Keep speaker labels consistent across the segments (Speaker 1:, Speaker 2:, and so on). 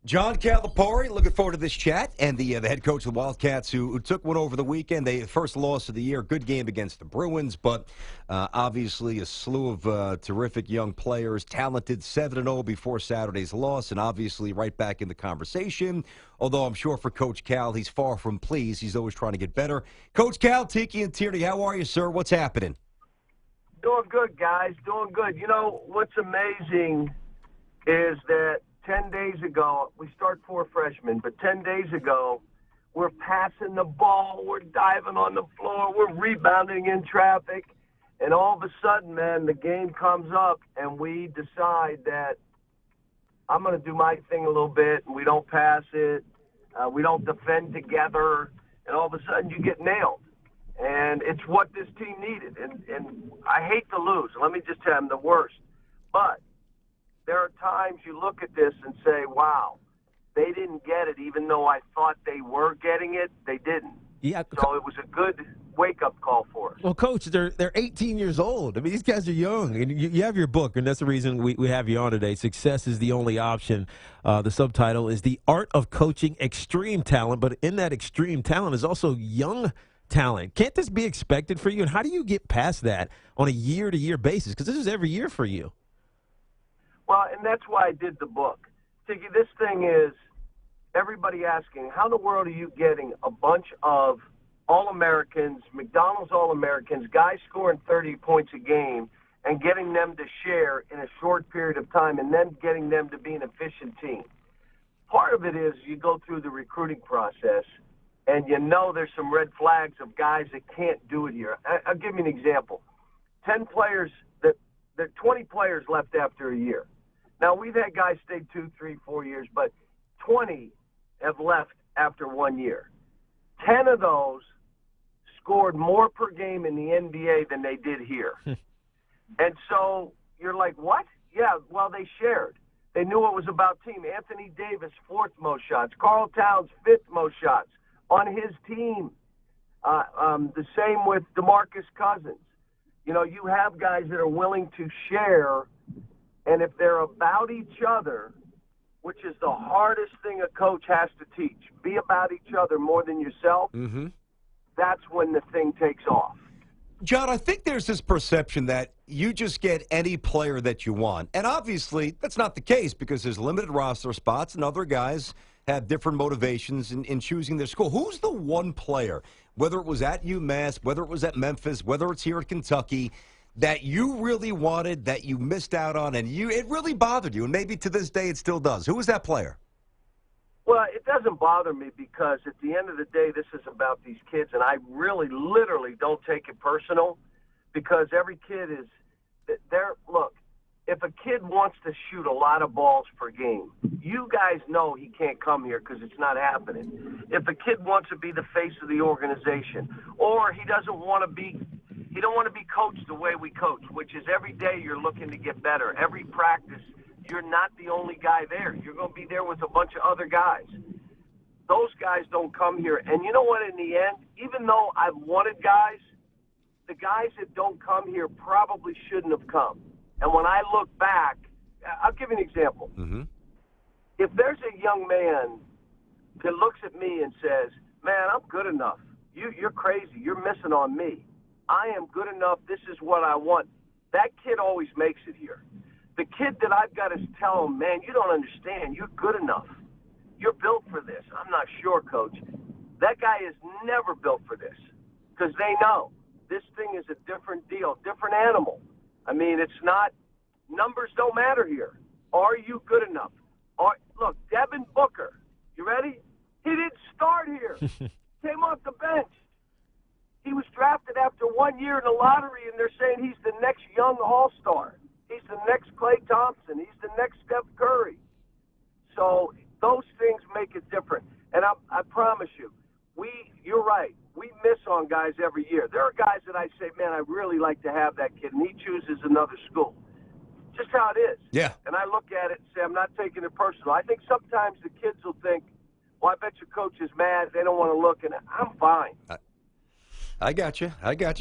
Speaker 1: John Calipari, looking forward to this chat, and the head coach of the Wildcats who took one over the weekend. They first loss of the year, good game against the Bruins, but obviously a slew of terrific young players, talented 7-0 before Saturday's loss, and obviously right back in the conversation. Although I'm sure for Coach Cal, he's far from pleased. He's always trying to get better. Coach Cal, Tiki, and Tierney, how are you, sir? What's happening?
Speaker 2: Doing good, guys. Doing good. You know, what's amazing is that 10 days ago, we start 4 freshmen, but 10 days ago, we're passing the ball, we're diving on the floor, we're rebounding in traffic, and all of a sudden, man, the game comes up, and we decide that I'm going to do my thing a little bit, and we don't pass it, we don't defend together, and all of a sudden you get nailed. And it's what this team needed, and I hate to lose. Let me just tell you, I'm the worst. But there are times you look at this and say, wow, they didn't get it, even though I thought they were getting it, they didn't.
Speaker 3: Yeah.
Speaker 2: So it was a good wake-up call for us.
Speaker 3: Well, Coach, they're 18 years old. I mean, these guys are young. And you have your book, and that's the reason we have you on today. Success is the only option. The subtitle is The Art of Coaching Extreme Talent, but in that extreme talent is also young talent. Can't this be expected for you? And how do you get past that on a year-to-year basis? Because this is every year for you.
Speaker 2: Well, and that's why I did the book. Tiki, this thing is everybody asking, how in the world are you getting a bunch of All-Americans, McDonald's All-Americans, guys scoring 30 points a game, and getting them to share in a short period of time, and then getting them to be an efficient team? Part of it is you go through the recruiting process, and you know there's some red flags of guys that can't do it here. I'll give you an example. 10 players, there are 20 players left after a year. Now, we've had guys stay 2, 3, 4 years, but 20 have left after 1 year. 10 of those scored more per game in the NBA than they did here. And so you're like, what? Yeah, well, they shared. They knew it was about team. Anthony Davis, 4th most shots. Karl Towns, 5th most shots on his team. The same with DeMarcus Cousins. You know, you have guys that are willing to share, and if they're about each other, which is the hardest thing a coach has to teach, be about each other more than yourself, that's when the thing takes off.
Speaker 1: John, I think there's this perception that you just get any player that you want. And obviously, that's not the case because there's limited roster spots and other guys have different motivations in choosing their school. Who's the one player, whether it was at UMass, whether it was at Memphis, whether it's here at Kentucky, that you really wanted, that you missed out on, and it really bothered you, and maybe to this day it still does? Who was that player?
Speaker 2: Well, it doesn't bother me because at the end of the day, this is about these kids, and I really, literally don't take it personal because every kid is there. Look, if a kid wants to shoot a lot of balls per game, you guys know he can't come here because it's not happening. If a kid wants to be the face of the organization, or he don't want to be coached the way we coach, which is every day you're looking to get better. Every practice, you're not the only guy there. You're going to be there with a bunch of other guys. Those guys don't come here. And you know what, in the end, even though I've wanted guys, the guys that don't come here probably shouldn't have come. And when I look back, I'll give you an example. If there's a young man that looks at me and says, man, I'm good enough. You're crazy. You're missing on me. I am good enough. This is what I want. That kid always makes it here. The kid that I've got to tell him, man, you don't understand. You're good enough. You're built for this. I'm not sure, Coach. That guy is never built for this because they know this thing is a different deal, different animal. I mean, it's not – numbers don't matter here. Are you good enough? Look, Devin Booker, you ready? He didn't start here. Came off the bench. He was drafted after 1 year in the lottery, and they're saying he's the next young all-star. He's the next Klay Thompson. He's the next Steph Curry. So those things make it different. And I promise you, you're right. We miss on guys every year. There are guys that I say, man, I really like to have that kid, and he chooses another school. Just how it is.
Speaker 1: Yeah.
Speaker 2: And I look at it and say, I'm not taking it personal. I think sometimes the kids will think, well, I bet your coach is mad. They don't want to look. And I'm fine.
Speaker 1: I got you.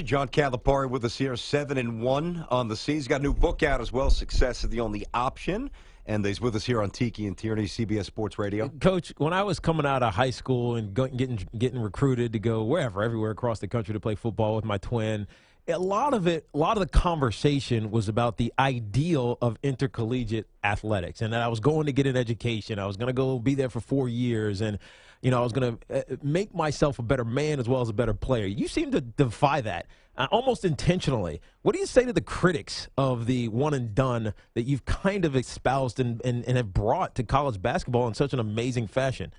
Speaker 1: John Calipari with us here, 7-1 on the season. He's got a new book out as well, Success is the Only Option. and he's with us here on Tiki and Tierney, CBS Sports Radio.
Speaker 3: Coach, when I was coming out of high school and getting recruited to go everywhere across the country to play football with my twin, a lot of the conversation was about the ideal of intercollegiate athletics, and that I was going to get an education. I was going to go be there for 4 years, and I was going to make myself a better man as well as a better player. You seem to defy that almost intentionally. What do you say to the critics of the one and done that you've kind of espoused and have brought to college basketball in such an amazing fashion?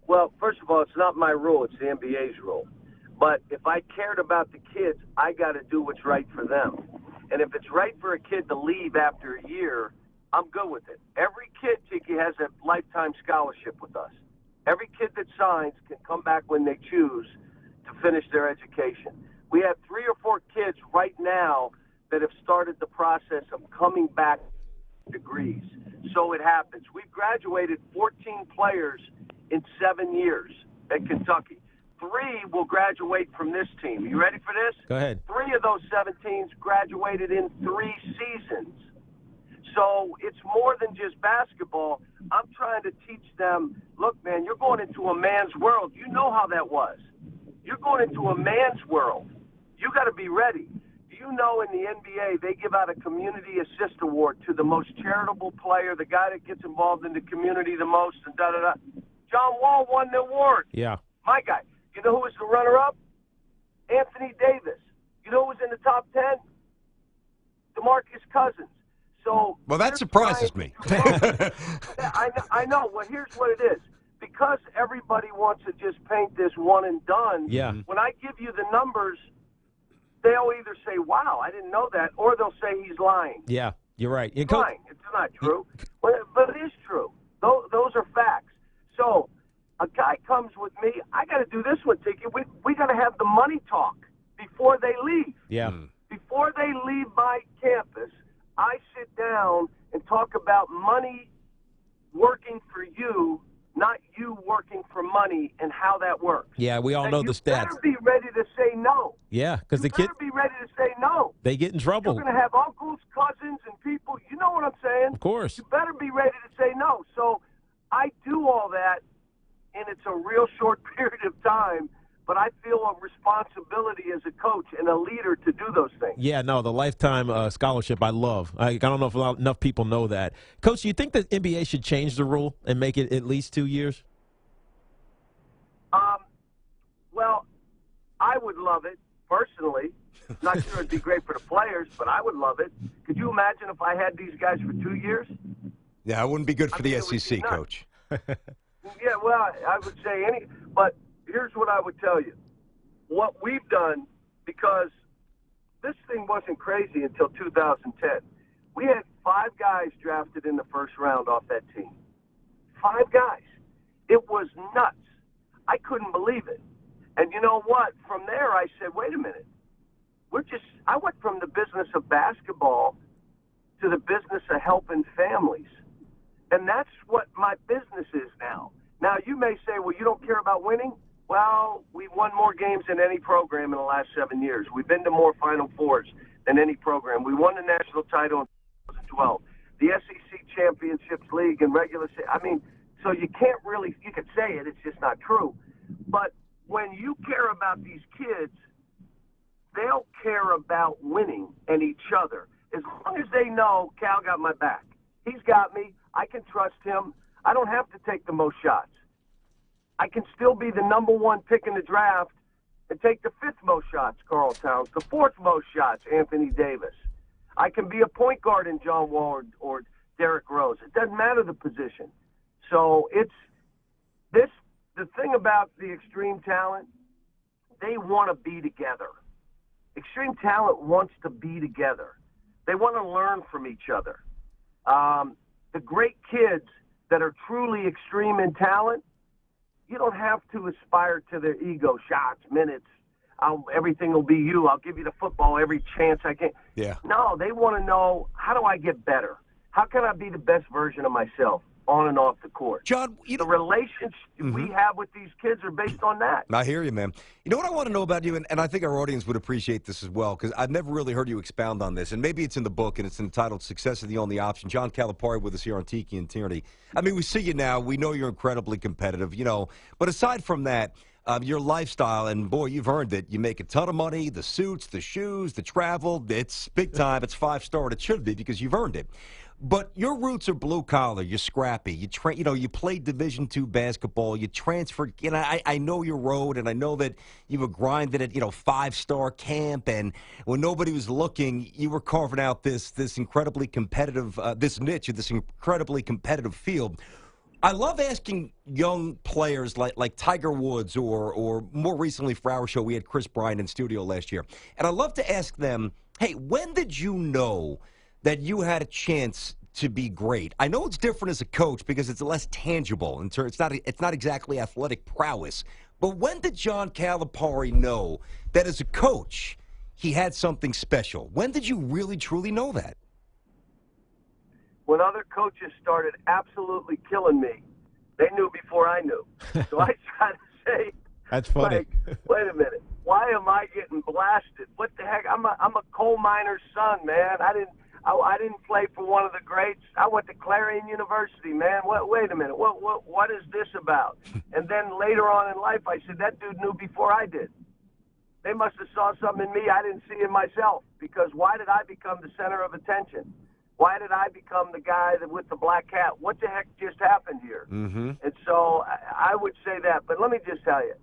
Speaker 2: Well, first of all, it's not my rule. It's the NBA's rule. But if I cared about the kids, I got to do what's right for them. And if it's right for a kid to leave after a year, I'm good with it. Every kid, Tiki, has a lifetime scholarship with us. Every kid that signs can come back when they choose to finish their education. We have 3 or 4 kids right now that have started the process of coming back degrees. So it happens. We've graduated 14 players in 7 years at Kentucky. 3 will graduate from this team. You ready for this?
Speaker 3: Go ahead.
Speaker 2: 3 of those 17s graduated in 3 seasons. So it's more than just basketball. I'm trying to teach them, look, man, you're going into a man's world. You know how that was. You're going into a man's world. You got to be ready. Do you know in the NBA they give out a community assist award to the most charitable player, the guy that gets involved in the community the most, and da-da-da. John Wall won the award.
Speaker 3: Yeah.
Speaker 2: My guy. You know who was the runner-up? Anthony Davis. You know who was in the top 10? DeMarcus Cousins. So
Speaker 1: well, that surprises me.
Speaker 2: I know. Well, here's what it is. Because everybody wants to just paint this one and done, when I give you the numbers, they'll either say, wow, I didn't know that, or they'll say he's lying.
Speaker 3: Yeah, you're right.
Speaker 2: He's lying. It's not true. But it is true. Those are facts. So a guy comes with me, I got to do this one, Tiki. We got to have the money talk before they leave.
Speaker 3: Yeah.
Speaker 2: Before they leave my campus, I sit down and talk about money working for you, not you working for money, and how that works.
Speaker 3: Yeah, we all know the stats.
Speaker 2: You better be ready to say no.
Speaker 3: Yeah, because the kid,
Speaker 2: be ready to say no.
Speaker 3: They get in trouble.
Speaker 2: You're going to have uncles, cousins, and people. You know what I'm saying?
Speaker 3: Of course.
Speaker 2: You better be ready to say no. So I do all that, and it's a real short period of time, but I feel a responsibility as a coach and a leader to do those things.
Speaker 3: Yeah, no, the lifetime scholarship I love. I don't know if enough people know that. Coach, do you think the NBA should change the rule and make it at least 2 years?
Speaker 2: Well, I would love it, personally. Not sure it'd be great for the players, but I would love it. Could you imagine if I had these guys for 2 years?
Speaker 1: Yeah, it wouldn't be good for the SEC, Coach.
Speaker 2: Yeah, well, I would say but here's what I would tell you. What we've done, because this thing wasn't crazy until 2010. We had 5 guys drafted in the first round off that team. 5 guys. It was nuts. I couldn't believe it. And you know what? From there, I said, wait a minute. I went from the business of basketball to the business of helping families. And that's what my business is now. Now, you may say, well, you don't care about winning? Well, we've won more games than any program in the last 7 years. We've been to more Final Fours than any program. We won the national title in 2012. The SEC Championships League and regular season. I mean, so you can't really, you could say it, it's just not true. But when you care about these kids, they'll care about winning and each other. As long as they know Cal got my back. He's got me. I can trust him. I don't have to take the most shots. I can still be the number 1 pick in the draft and take the 5th most shots, Karl Towns, the 4th most shots, Anthony Davis. I can be a point guard in John Wall or Derrick Rose. It doesn't matter the position. So the thing about the extreme talent, they want to be together. Extreme talent wants to be together. They want to learn from each other. The great kids that are truly extreme in talent, you don't have to aspire to their ego, shots, minutes. Everything will be you. I'll give you the football every chance I can.
Speaker 1: Yeah.
Speaker 2: No, they want to know, how do I get better? How can I be the best version of myself? on and off the court.
Speaker 1: John,
Speaker 2: The relationships we have with these kids are based on that.
Speaker 1: I hear you, man. You know what I want to know about you, and I think our audience would appreciate this as well, because I've never really heard you expound on this, and maybe it's in the book, and it's entitled Success is the Only Option. John Calipari with us here on Tiki and Tierney. I mean, we see you now. We know you're incredibly competitive, but aside from that, your lifestyle, and boy, you've earned it. You make a ton of money, the suits, the shoes, the travel. It's big time. It's 5-star. It should be because you've earned it. But your roots are blue collar. You're scrappy. You played Division II basketball. You transferred. I know your road, and I know that you were grinding at 5-star camp, and when nobody was looking, you were carving out this incredibly competitive this niche, this incredibly competitive field. I love asking young players like Tiger Woods or more recently for our show, we had Chris Bryant in studio last year. And I love to ask them, hey, when did you know that you had a chance to be great? I know it's different as a coach because it's less tangible. It's not exactly athletic prowess. But when did John Calipari know that as a coach he had something special? When did you really, truly know that?
Speaker 2: When other coaches started absolutely killing me, they knew before I knew. So I try to say,
Speaker 3: that's funny.
Speaker 2: Wait a minute, why am I getting blasted? What the heck? I'm a coal miner's son, man. I didn't play for one of the greats. I went to Clarion University, man. Wait a minute, what is this about? And then later on in life, I said that dude knew before I did. They must have saw something in me I didn't see in myself. Because why did I become the center of attention? Why did I become the guy with the black hat? What the heck just happened here? Mm-hmm. And so I would say that. But let me just tell you,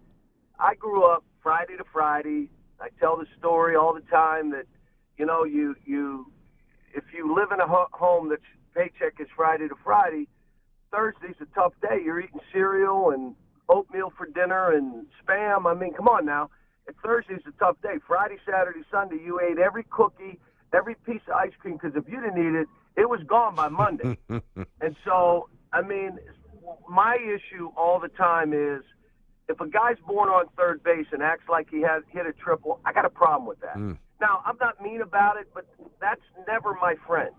Speaker 2: I grew up Friday to Friday. I tell the story all the time that, you if you live in a home that's paycheck is Friday to Friday, Thursday's a tough day. You're eating cereal and oatmeal for dinner and Spam. I mean, come on now. Thursday's a tough day. Friday, Saturday, Sunday, you ate every cookie, every piece of ice cream, because if you didn't eat it, it was gone by Monday. And so, I mean, my issue all the time is if a guy's born on third base and acts like he has hit a triple, I got a problem with that. Now, I'm not mean about it, but that's never my friend.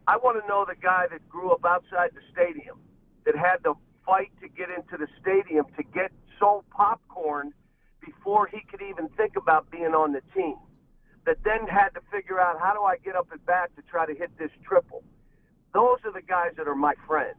Speaker 2: I want to know the guy that grew up outside the stadium, that had to fight to get into the stadium, to get sold popcorn before he could even think about being on the team, that then had to figure out how do I get up at bat to try to hit this triple. Those are the guys that are my friends.